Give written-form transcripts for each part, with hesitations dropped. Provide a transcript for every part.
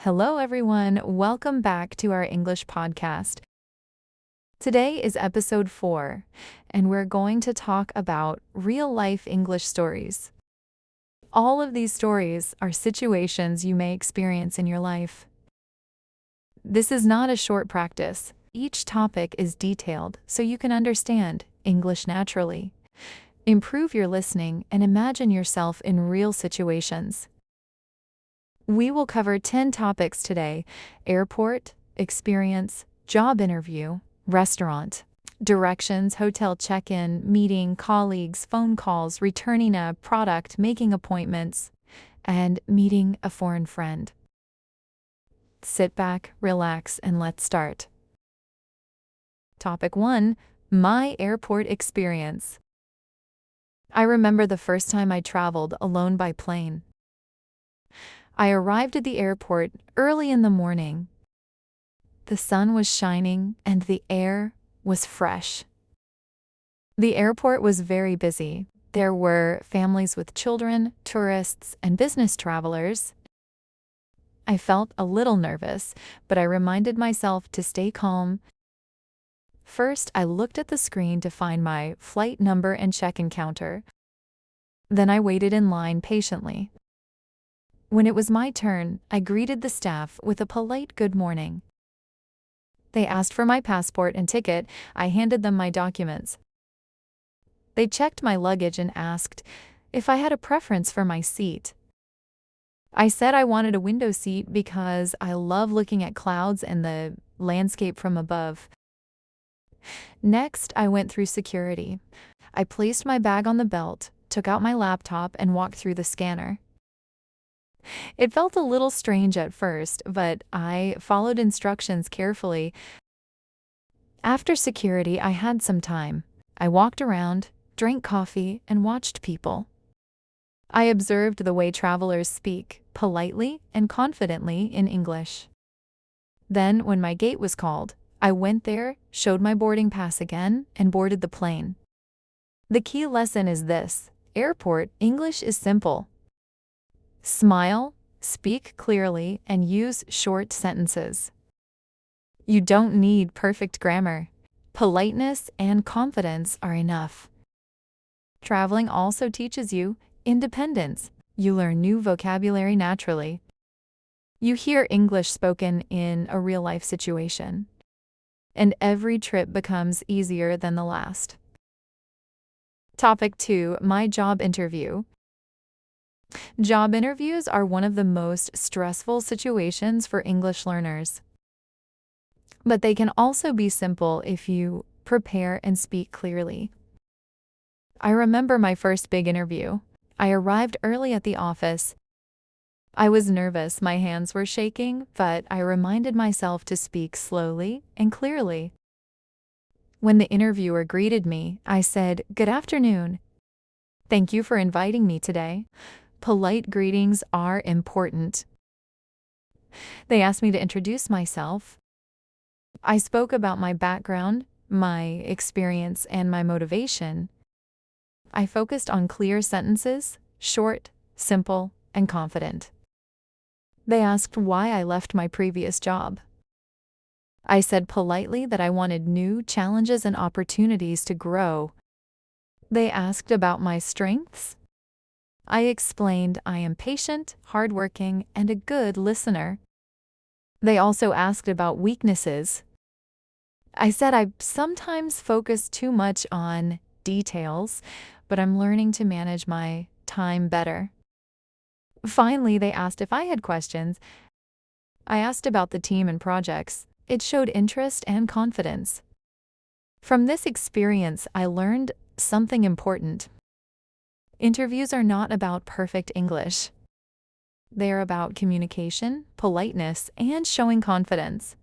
Hello, everyone. Welcome back to our English podcast. Today is episode 4, and we're going to talk about real life English stories. All of these stories are situations you may experience in your life. This is not a short practice. Each topic is detailed so you can understand English naturally. Improve your listening and imagine yourself in real situations. We will cover 10 topics today: airport, experience, job interview, restaurant, directions, hotel check-in, meeting, colleagues, phone calls, returning a product, making appointments, and meeting a foreign friend. Sit back, relax, and let's start. Topic 1: My airport experience. I remember the first time I traveled alone by plane. I arrived at the airport early in the morning. The sun was shining and the air was fresh. The airport was very busy. There were families with children, tourists, and business travelers. I felt a little nervous, but I reminded myself to stay calm. First, I looked at the screen to find my flight number and check-in counter. Then I waited in line patiently. When it was my turn, I greeted the staff with a polite good morning. They asked for my passport and ticket. I handed them my documents. They checked my luggage and asked if I had a preference for my seat. I said I wanted a window seat because I love looking at clouds and the landscape from above. Next, I went through security. I placed my bag on the belt, took out my laptop, and walked through the scanner. It felt a little strange at first, but I followed instructions carefully. After security, I had some time. I walked around, drank coffee, and watched people. I observed the way travelers speak, politely and confidently in English. Then, when my gate was called, I went there, showed my boarding pass again, and boarded the plane. The key lesson is this: airport English is simple. Smile, speak clearly, and use short sentences. You don't need perfect grammar. Politeness and confidence are enough. Traveling also teaches you independence. You learn new vocabulary naturally. You hear English spoken in a real-life situation. And every trip becomes easier than the last. Topic 2: My job interview. Job interviews are one of the most stressful situations for English learners. But they can also be simple if you prepare and speak clearly. I remember my first big interview. I arrived early at the office. I was nervous, my hands were shaking, but I reminded myself to speak slowly and clearly. When the interviewer greeted me, I said, "Good afternoon. Thank you for inviting me today." Polite greetings are important. They asked me to introduce myself. I spoke about my background, my experience, and my motivation. I focused on clear sentences, short, simple, and confident. They asked why I left my previous job. I said politely that I wanted new challenges and opportunities to grow. They asked about my strengths. I explained I am patient, hardworking, and a good listener. They also asked about weaknesses. I said I sometimes focus too much on details, but I'm learning to manage my time better. Finally, they asked if I had questions. I asked about the team and projects. It showed interest and confidence. From this experience, I learned something important. Interviews are not about perfect English. They are about communication, politeness, and showing confidence.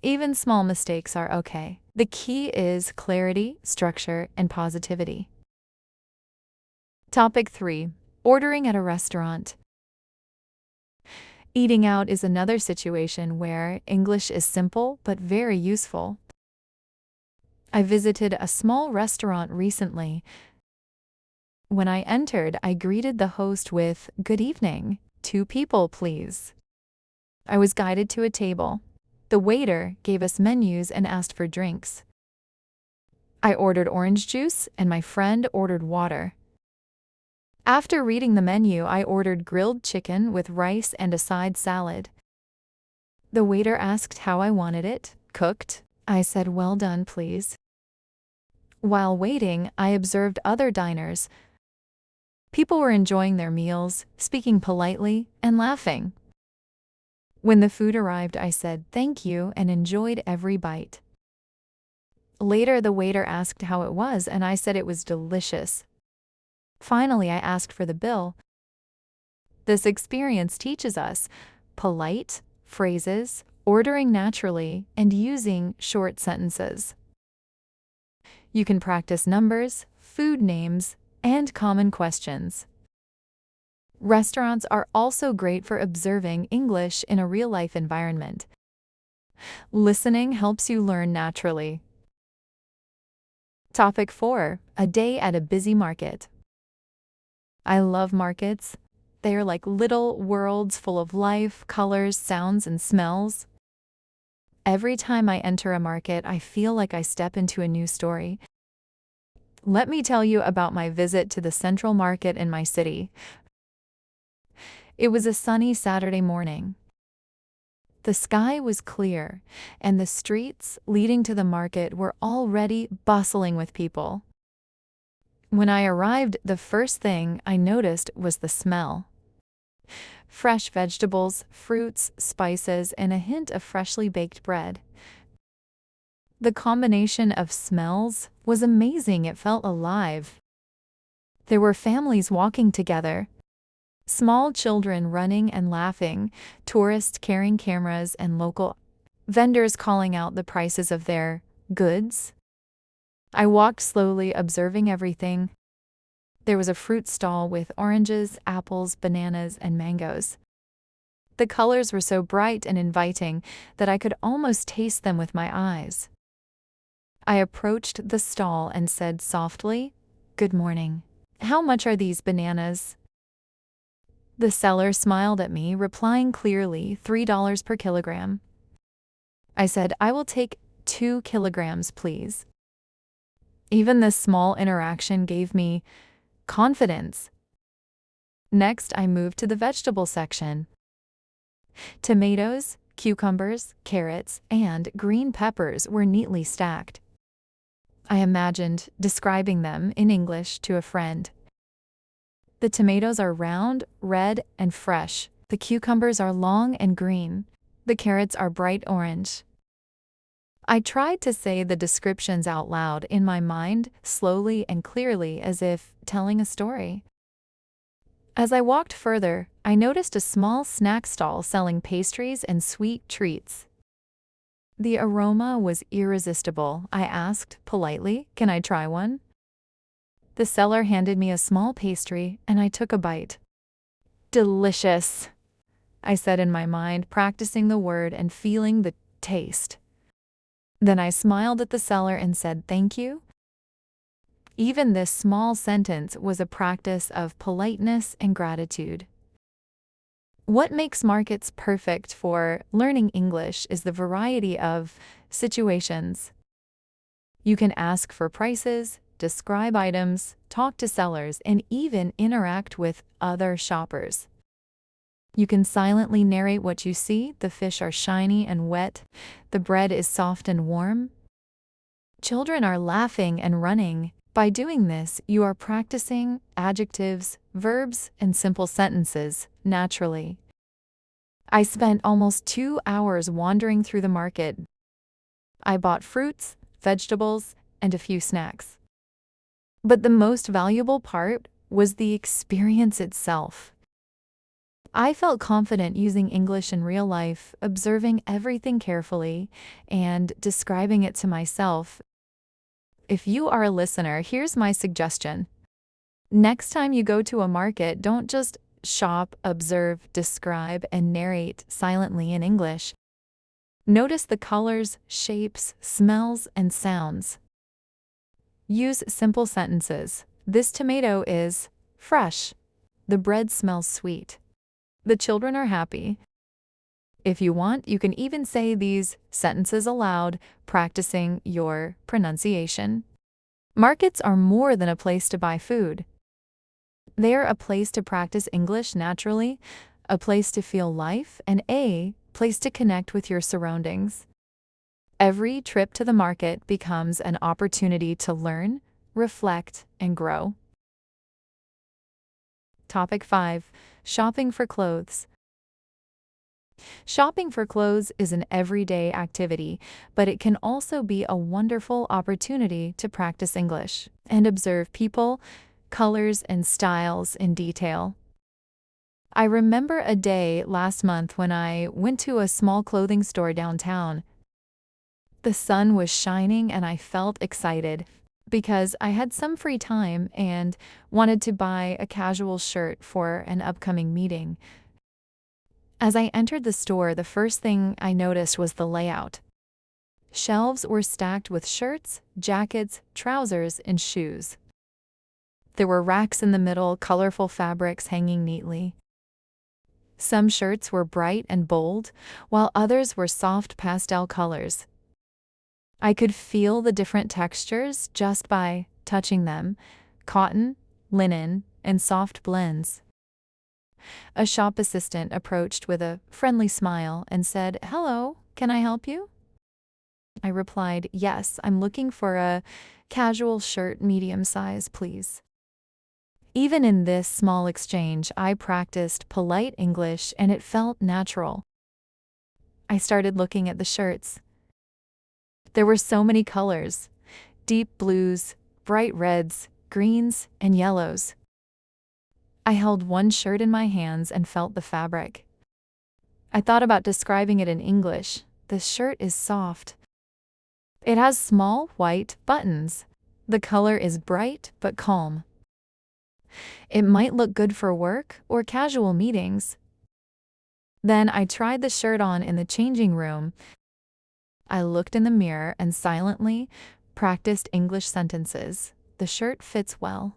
Even small mistakes are okay. The key is clarity, structure, and positivity. Topic 3: Ordering at a restaurant. Eating out is another situation where English is simple but very useful. I visited a small restaurant recently. When I entered, I greeted the host with, "Good evening. 2 people, please." I was guided to a table. The waiter gave us menus and asked for drinks. I ordered orange juice, and my friend ordered water. After reading the menu, I ordered grilled chicken with rice and a side salad. The waiter asked how I wanted it, cooked. I said, "Well done, please." While waiting, I observed other diners. People were enjoying their meals, speaking politely, and laughing. When the food arrived, I said thank you and enjoyed every bite. Later, the waiter asked how it was, and I said it was delicious. Finally, I asked for the bill. This experience teaches us polite phrases, ordering naturally, and using short sentences. You can practice numbers, food names, and common questions. Restaurants are also great for observing English in a real-life environment. Listening helps you learn naturally. Topic 4. A day at a busy market. I love markets. They are like little worlds full of life, colors, sounds, and smells. Every time I enter a market, I feel like I step into a new story. Let me tell you about my visit to the Central Market in my city. It was a sunny Saturday morning. The sky was clear, and the streets leading to the market were already bustling with people. When I arrived, the first thing I noticed was the smell. Fresh vegetables, fruits, spices, and a hint of freshly baked bread. The combination of smells was amazing. It felt alive. There were families walking together, small children running and laughing, tourists carrying cameras, and local vendors calling out the prices of their goods. I walked slowly, observing everything. There was a fruit stall with oranges, apples, bananas, and mangoes. The colors were so bright and inviting that I could almost taste them with my eyes. I approached the stall and said softly, "Good morning. How much are these bananas?" The seller smiled at me, replying clearly, $3 per kilogram. I said, "I will take 2 kilograms, please." Even this small interaction gave me confidence. Next, I moved to the vegetable section. Tomatoes, cucumbers, carrots, and green peppers were neatly stacked. I imagined describing them in English to a friend. The tomatoes are round, red, and fresh. The cucumbers are long and green. The carrots are bright orange. I tried to say the descriptions out loud in my mind, slowly and clearly, as if telling a story. As I walked further, I noticed a small snack stall selling pastries and sweet treats. The aroma was irresistible. I asked politely, "Can I try one?" The seller handed me a small pastry, and I took a bite. "Delicious," I said in my mind, practicing the word and feeling the taste. Then I smiled at the seller and said thank you. Even this small sentence was a practice of politeness and gratitude. What makes markets perfect for learning English is the variety of situations. You can ask for prices, describe items, talk to sellers, and even interact with other shoppers. You can silently narrate what you see. The fish are shiny and wet. The bread is soft and warm. Children are laughing and running. By doing this, you are practicing adjectives, verbs, and simple sentences naturally. I spent almost 2 hours wandering through the market. I bought fruits, vegetables, and a few snacks. But the most valuable part was the experience itself. I felt confident using English in real life, observing everything carefully, and describing it to myself. If you are a listener, here's my suggestion. Next time you go to a market, don't just shop, observe, describe, and narrate silently in English. Notice the colors, shapes, smells, and sounds. Use simple sentences. This tomato is fresh. The bread smells sweet. The children are happy. If you want, you can even say these sentences aloud, practicing your pronunciation. Markets are more than a place to buy food. They are a place to practice English naturally, a place to feel life, and a place to connect with your surroundings. Every trip to the market becomes an opportunity to learn, reflect, and grow. Topic 5. Shopping for clothes. Shopping for clothes is an everyday activity, but it can also be a wonderful opportunity to practice English and observe people, colors, and styles in detail. I remember a day last month when I went to a small clothing store downtown. The sun was shining and I felt excited because I had some free time and wanted to buy a casual shirt for an upcoming meeting. As I entered the store, the first thing I noticed was the layout. Shelves were stacked with shirts, jackets, trousers, and shoes. There were racks in the middle, colorful fabrics hanging neatly. Some shirts were bright and bold, while others were soft pastel colors. I could feel the different textures just by touching them: cotton, linen, and soft blends. A shop assistant approached with a friendly smile and said, "Hello, can I help you?" I replied, "Yes, I'm looking for a casual shirt, medium size, please." Even in this small exchange, I practiced polite English and it felt natural. I started looking at the shirts. There were so many colors: deep blues, bright reds, greens, and yellows. I held one shirt in my hands and felt the fabric. I thought about describing it in English. The shirt is soft. It has small white buttons. The color is bright but calm. It might look good for work or casual meetings. Then I tried the shirt on in the changing room. I looked in the mirror and silently practiced English sentences. The shirt fits well.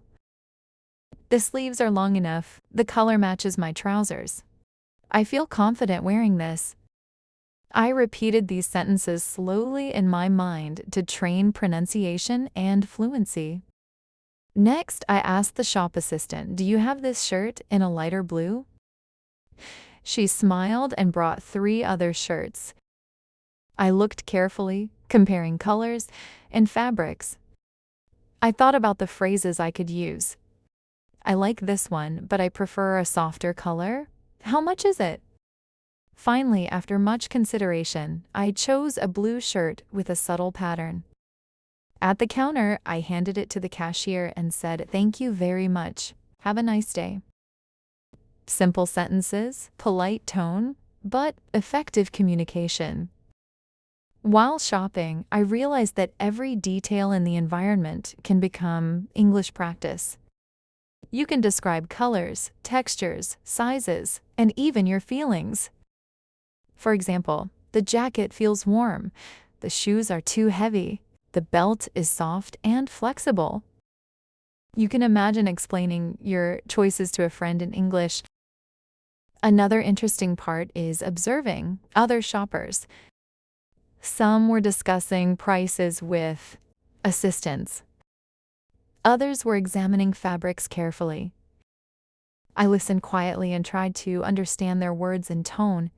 The sleeves are long enough. The color matches my trousers. I feel confident wearing this. I repeated these sentences slowly in my mind to train pronunciation and fluency. Next, I asked the shop assistant, "Do you have this shirt in a lighter blue?" She smiled and brought 3 other shirts. I looked carefully, comparing colors and fabrics. I thought about the phrases I could use. "I like this one, but I prefer a softer color. How much is it?" Finally, after much consideration, I chose a blue shirt with a subtle pattern. At the counter, I handed it to the cashier and said, "Thank you very much. Have a nice day." Simple sentences, polite tone, but effective communication. While shopping, I realized that every detail in the environment can become English practice. You can describe colors, textures, sizes, and even your feelings. For example, the jacket feels warm, the shoes are too heavy, the belt is soft and flexible. You can imagine explaining your choices to a friend in English. Another interesting part is observing other shoppers. Some were discussing prices with assistants. Others were examining fabrics carefully. I listened quietly and tried to understand their words and tone.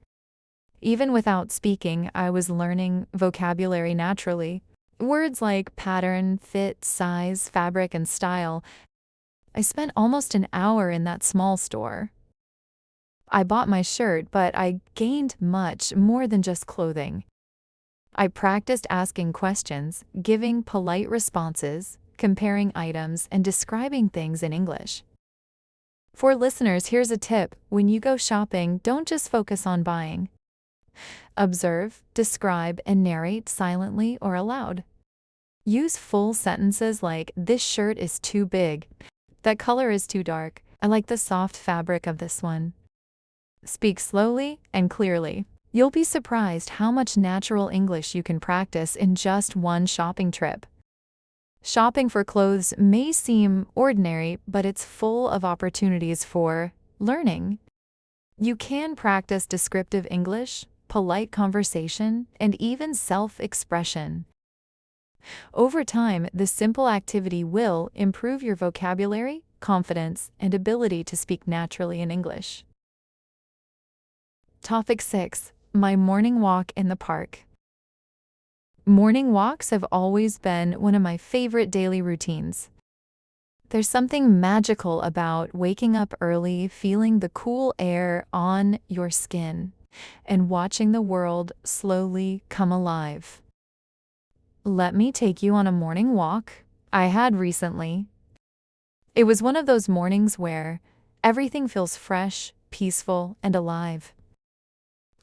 Even without speaking, I was learning vocabulary naturally. Words like pattern, fit, size, fabric, and style. I spent almost an hour in that small store. I bought my shirt, but I gained much more than just clothing. I practiced asking questions, giving polite responses, comparing items, and describing things in English. For listeners, here's a tip. When you go shopping, don't just focus on buying. Observe, describe, and narrate silently or aloud. Use full sentences like, "This shirt is too big. That color is too dark. I like the soft fabric of this one." Speak slowly and clearly. You'll be surprised how much natural English you can practice in just one shopping trip. Shopping for clothes may seem ordinary, but it's full of opportunities for learning. You can practice descriptive English, polite conversation, and even self-expression. Over time, this simple activity will improve your vocabulary, confidence, and ability to speak naturally in English. Topic 6. My morning walk in the park. Morning walks have always been one of my favorite daily routines. There's something magical about waking up early, feeling the cool air on your skin, and watching the world slowly come alive. Let me take you on a morning walk I had recently. It was one of those mornings where everything feels fresh, peaceful, and alive.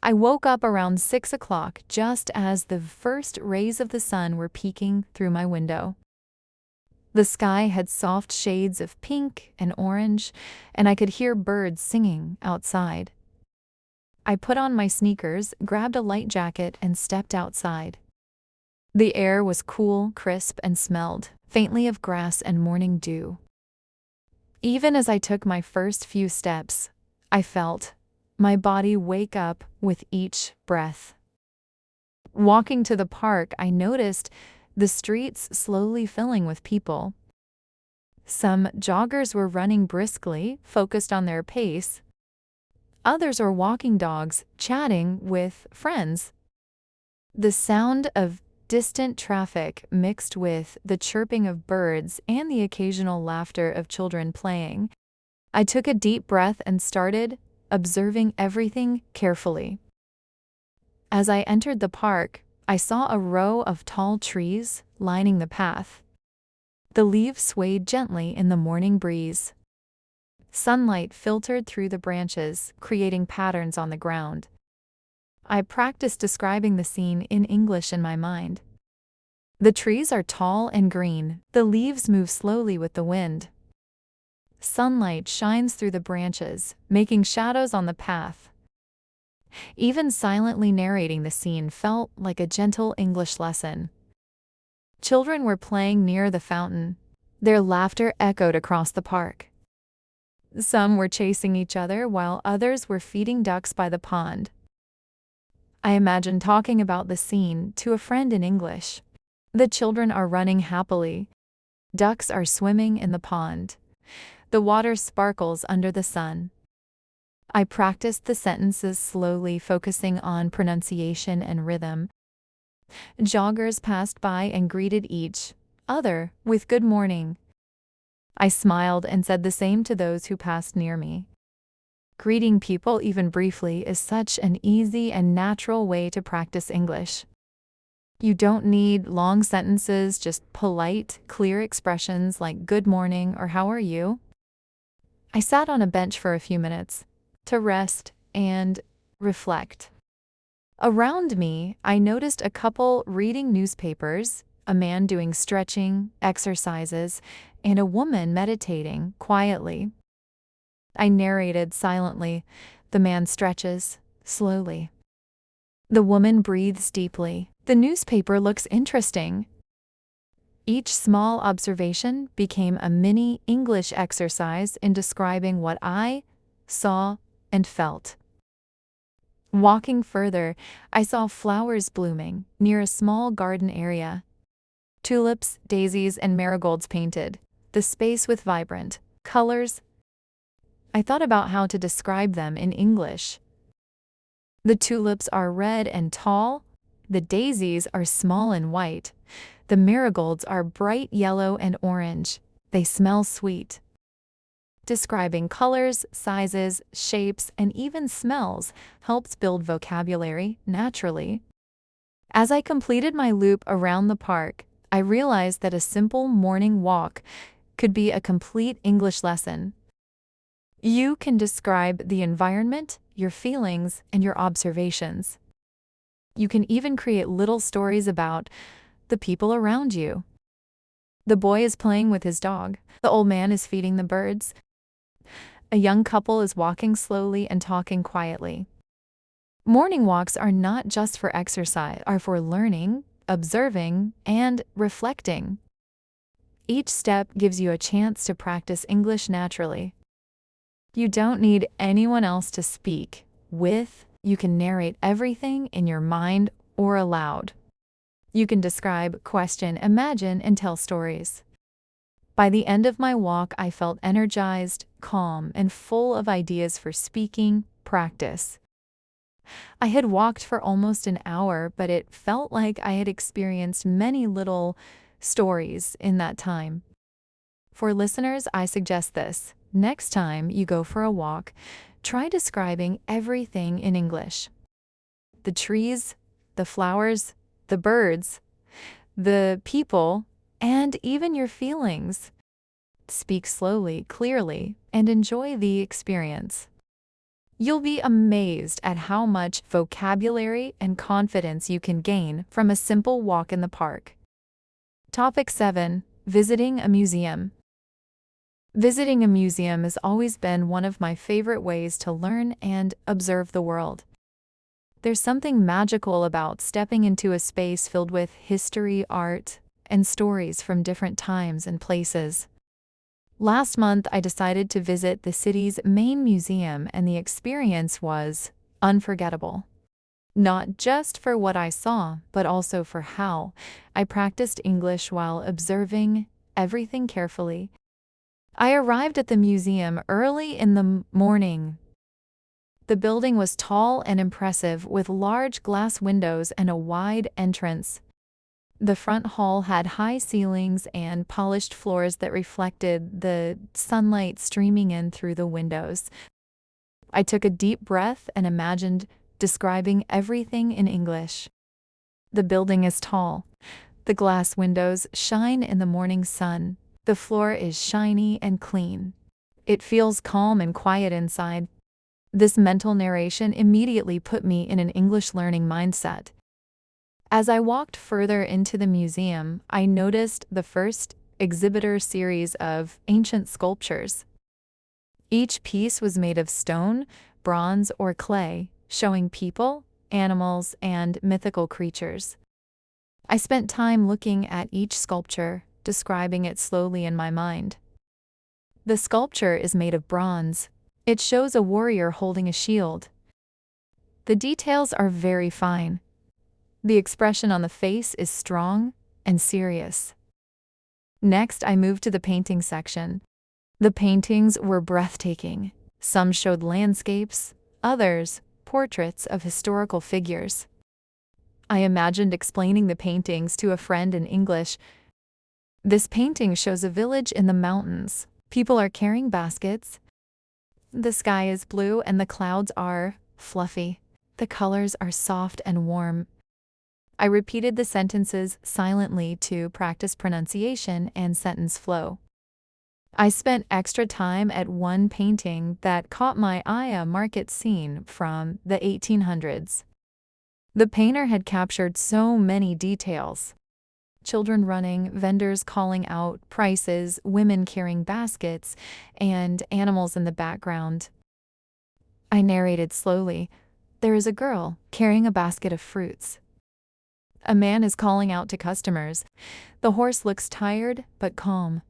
I woke up around 6 o'clock just as the first rays of the sun were peeking through my window. The sky had soft shades of pink and orange, and I could hear birds singing outside. I put on my sneakers, grabbed a light jacket, and stepped outside. The air was cool, crisp, and smelled faintly of grass and morning dew. Even as I took my first few steps, I felt my body wake up with each breath. Walking to the park, I noticed the streets slowly filling with people. Some joggers were running briskly, focused on their pace. Others were walking dogs, chatting with friends. The sound of distant traffic mixed with the chirping of birds and the occasional laughter of children playing. I took a deep breath and started observing everything carefully. As I entered the park, I saw a row of tall trees lining the path. The leaves swayed gently in the morning breeze. Sunlight filtered through the branches, creating patterns on the ground. I practiced describing the scene in English in my mind. The trees are tall and green. The leaves move slowly with the wind. Sunlight shines through the branches, making shadows on the path. Even silently narrating the scene felt like a gentle English lesson. Children were playing near the fountain. Their laughter echoed across the park. Some were chasing each other while others were feeding ducks by the pond. I imagined talking about the scene to a friend in English. The children are running happily. Ducks are swimming in the pond. The water sparkles under the sun. I practiced the sentences slowly, focusing on pronunciation and rhythm. Joggers passed by and greeted each other with good morning. I smiled and said the same to those who passed near me. Greeting people even briefly is such an easy and natural way to practice English. You don't need long sentences, just polite, clear expressions like good morning or how are you? I sat on a bench for a few minutes to rest and reflect. Around me, I noticed a couple reading newspapers, a man doing stretching exercises, and a woman meditating quietly. I narrated silently. The man stretches slowly. The woman breathes deeply. The newspaper looks interesting. Each small observation became a mini English exercise in describing what I saw and felt. Walking further, I saw flowers blooming near a small garden area. Tulips, daisies, and marigolds painted the space with vibrant colors. I thought about how to describe them in English. The tulips are red and tall. The daisies are small and white. The marigolds are bright yellow and orange. They smell sweet. Describing colors, sizes, shapes, and even smells helps build vocabulary naturally. As I completed my loop around the park, I realized that a simple morning walk could be a complete English lesson. You can describe the environment, your feelings, and your observations. You can even create little stories about the people around you. The boy is playing with his dog. The old man is feeding the birds. A young couple is walking slowly and talking quietly. Morning walks are not just for exercise, are for learning, observing, and reflecting. Each step gives you a chance to practice English naturally. You don't need anyone else to speak with You can narrate everything in your mind or aloud. You can describe, question, imagine, and tell stories. By the end of my walk, I felt energized, calm, and full of ideas for speaking practice. I had walked for almost an hour, but it felt like I had experienced many little stories in that time. For listeners, I suggest this. Next time you go for a walk, try describing everything in English. The trees, the flowers, the birds, the people, and even your feelings. Speak slowly, clearly, and enjoy the experience. You'll be amazed at how much vocabulary and confidence you can gain from a simple walk in the park. Topic 7. Visiting a museum. Visiting a museum has always been one of my favorite ways to learn and observe the world. There's something magical about stepping into a space filled with history, art, and stories from different times and places. Last month, I decided to visit the city's main museum, and the experience was unforgettable. Not just for what I saw, but also for how I practiced English while observing everything carefully. I arrived at the museum early in the morning. The building was tall and impressive, with large glass windows and a wide entrance. The front hall had high ceilings and polished floors that reflected the sunlight streaming in through the windows. I took a deep breath and imagined describing everything in English. The building is tall. The glass windows shine in the morning sun. The floor is shiny and clean. It feels calm and quiet inside. This mental narration immediately put me in an English learning mindset. As I walked further into the museum, I noticed the first exhibitor series of ancient sculptures. Each piece was made of stone, bronze, or clay, showing people, animals, and mythical creatures. I spent time looking at each sculpture, describing it slowly in my mind. The sculpture is made of bronze. It shows a warrior holding a shield. The details are very fine. The expression on the face is strong and serious. Next, I moved to the painting section. The paintings were breathtaking. Some showed landscapes, others portraits of historical figures. I imagined explaining the paintings to a friend in English. This painting shows a village in the mountains. People are carrying baskets. The sky is blue and the clouds are fluffy. The colors are soft and warm. I repeated the sentences silently to practice pronunciation and sentence flow. I spent extra time at one painting that caught my eye, a market scene from the 1800s. The painter had captured so many details. Children running, vendors calling out prices, women carrying baskets, and animals in the background. I narrated slowly. There is a girl carrying a basket of fruits. A man is calling out to customers. The horse looks tired but calm.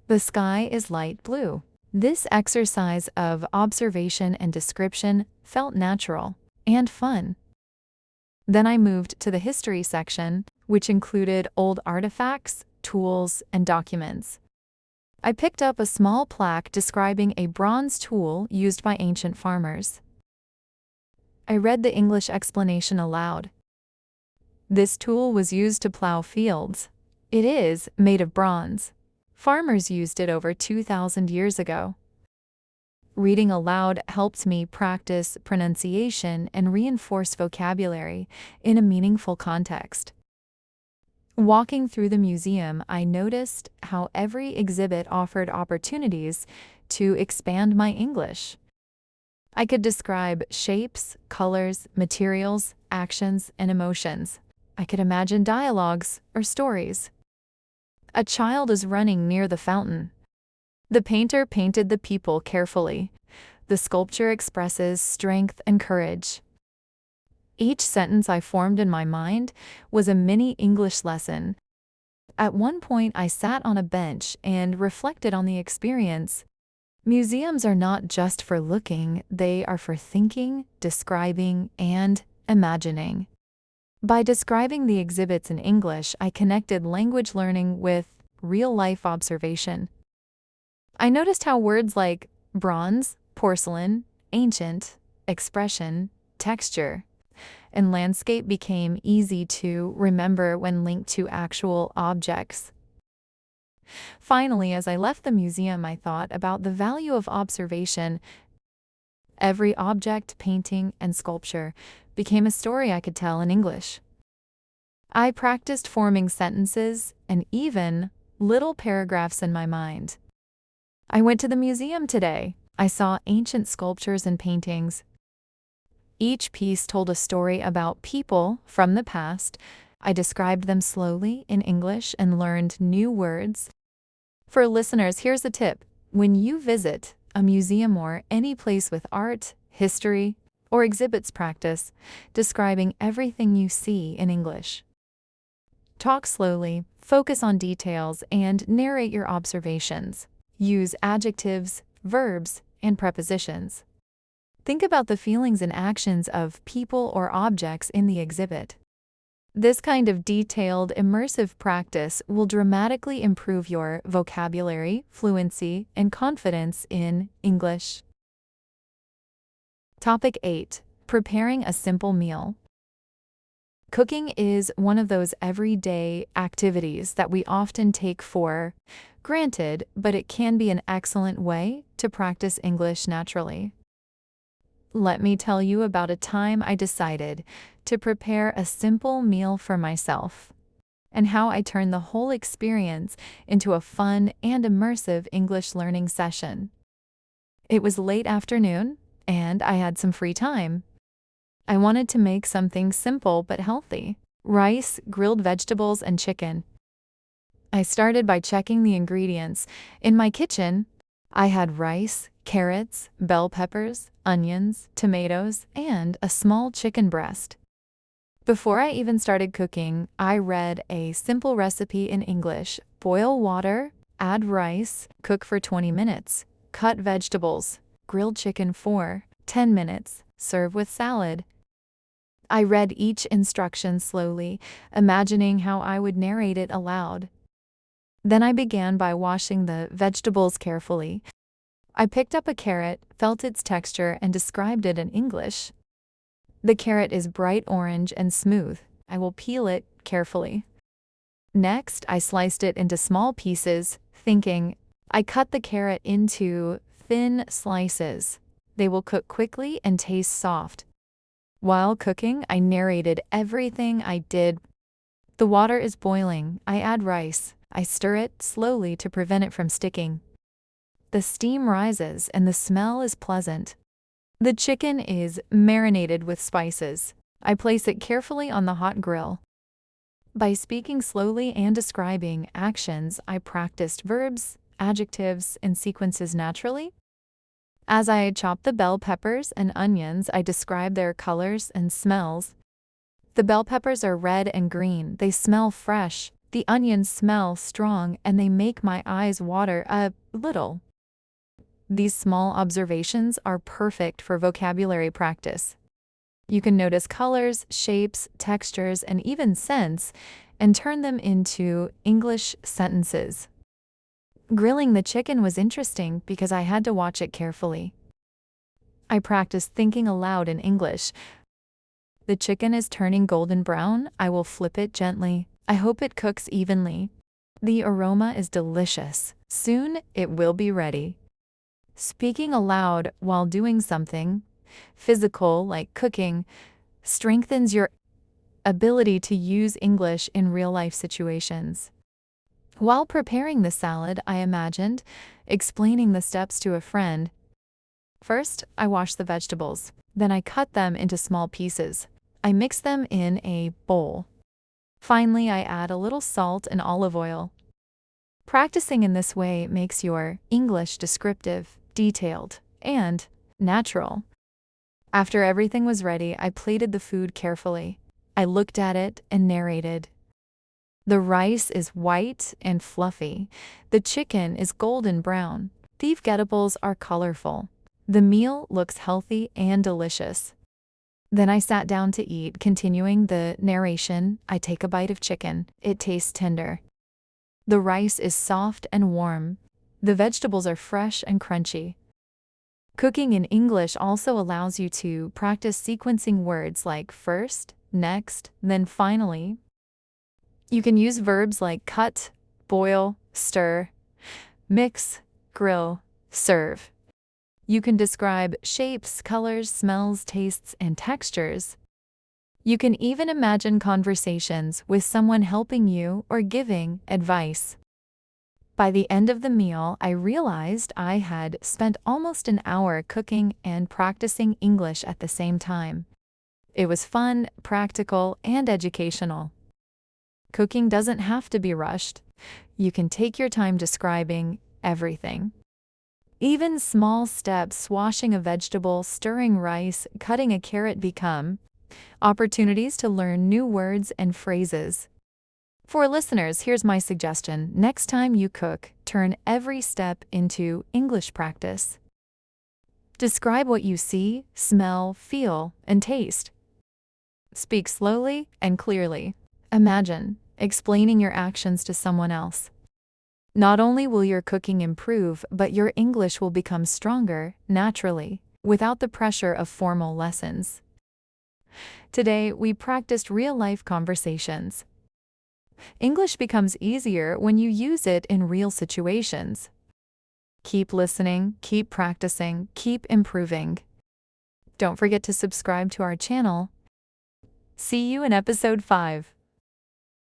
The sky is light blue. This exercise of observation and description felt natural and fun. Then I moved to the history section, which included old artifacts, tools, and documents. I picked up a small plaque describing a bronze tool used by ancient farmers. I read the English explanation aloud. This tool was used to plow fields. It is made of bronze. Farmers used it over 2,000 years ago. Reading aloud helped me practice pronunciation and reinforce vocabulary in a meaningful context. Walking through the museum, I noticed how every exhibit offered opportunities to expand my English. I could describe shapes, colors, materials, actions, and emotions. I could imagine dialogues or stories. A child is running near the fountain. The painter painted the people carefully. The sculpture expresses strength and courage. Each sentence I formed in my mind was a mini English lesson. At one point, I sat on a bench and reflected on the experience. Museums are not just for looking, they are for thinking, describing, and imagining. By describing the exhibits in English, I connected language learning with real-life observation. I noticed how words like bronze, porcelain, ancient, expression, texture, and landscape became easy to remember when linked to actual objects. Finally, as I left the museum, I thought about the value of observation. Every object, painting, and sculpture became a story I could tell in English. I practiced forming sentences and even little paragraphs in my mind. I went to the museum today. I saw ancient sculptures and paintings. Each piece told a story about people from the past. I described them slowly in English and learned new words. For listeners, here's a tip. When you visit a museum or any place with art, history, or exhibits, practice describing everything you see in English. Talk slowly, focus on details, and narrate your observations. Use adjectives, verbs, and prepositions. Think about the feelings and actions of people or objects in the exhibit. This kind of detailed, immersive practice will dramatically improve your vocabulary, fluency, and confidence in English. Topic 8. Preparing a simple meal. Cooking is one of those everyday activities that we often take for granted, but it can be an excellent way to practice English naturally. Let me tell you about a time I decided to prepare a simple meal for myself, and how I turned the whole experience into a fun and immersive English learning session. It was late afternoon, and I had some free time. I wanted to make something simple but healthy: rice, grilled vegetables, and chicken. I started by checking the ingredients. In my kitchen, I had rice, carrots, bell peppers, onions, tomatoes, and a small chicken breast. Before I even started cooking, I read a simple recipe in English: boil water, add rice, cook for 20 minutes, cut vegetables, grilled chicken for 10 minutes, serve with salad. I read each instruction slowly, imagining how I would narrate it aloud. Then I began by washing the vegetables carefully. I picked up a carrot, felt its texture, and described it in English. The carrot is bright orange and smooth. I will peel it carefully. Next, I sliced it into small pieces, thinking, I cut the carrot into thin slices. They will cook quickly and taste soft. While cooking, I narrated everything I did. The water is boiling. I add rice. I stir it slowly to prevent it from sticking. The steam rises and the smell is pleasant. The chicken is marinated with spices. I place it carefully on the hot grill. By speaking slowly and describing actions, I practiced verbs, adjectives, and sequences naturally. As I chopped the bell peppers and onions, I described their colors and smells. The bell peppers are red and green. They smell fresh. The onions smell strong, and they make my eyes water a little. These small observations are perfect for vocabulary practice. You can notice colors, shapes, textures, and even scents, and turn them into English sentences. Grilling the chicken was interesting because I had to watch it carefully. I practiced thinking aloud in English. The chicken is turning golden brown. I will flip it gently. I hope it cooks evenly. The aroma is delicious. Soon it will be ready. Speaking aloud while doing something physical like cooking strengthens your ability to use English in real-life situations. While preparing the salad, I imagined explaining the steps to a friend. First, I wash the vegetables. Then I cut them into small pieces. I mix them in a bowl. Finally, I add a little salt and olive oil. Practicing in this way makes your English descriptive, detailed, and natural. After everything was ready, I plated the food carefully. I looked at it and narrated. The rice is white and fluffy. The chicken is golden brown. Beef gettables are colorful. The meal looks healthy and delicious. Then I sat down to eat, continuing the narration. I take a bite of chicken. It tastes tender. The rice is soft and warm. The vegetables are fresh and crunchy. Cooking in English also allows you to practice sequencing words like first, next, then finally. You can use verbs like cut, boil, stir, mix, grill, serve. You can describe shapes, colors, smells, tastes, and textures. You can even imagine conversations with someone helping you or giving advice. By the end of the meal, I realized I had spent almost an hour cooking and practicing English at the same time. It was fun, practical, and educational. Cooking doesn't have to be rushed. You can take your time describing everything. Even small steps, washing a vegetable, stirring rice, cutting a carrot, become opportunities to learn new words and phrases. For listeners, here's my suggestion. Next time you cook, turn every step into English practice. Describe what you see, smell, feel, and taste. Speak slowly and clearly. Imagine explaining your actions to someone else. Not only will your cooking improve, but your English will become stronger, naturally, without the pressure of formal lessons. Today, we practiced real-life conversations. English becomes easier when you use it in real situations. Keep listening, keep practicing, keep improving. Don't forget to subscribe to our channel. See you in episode 5.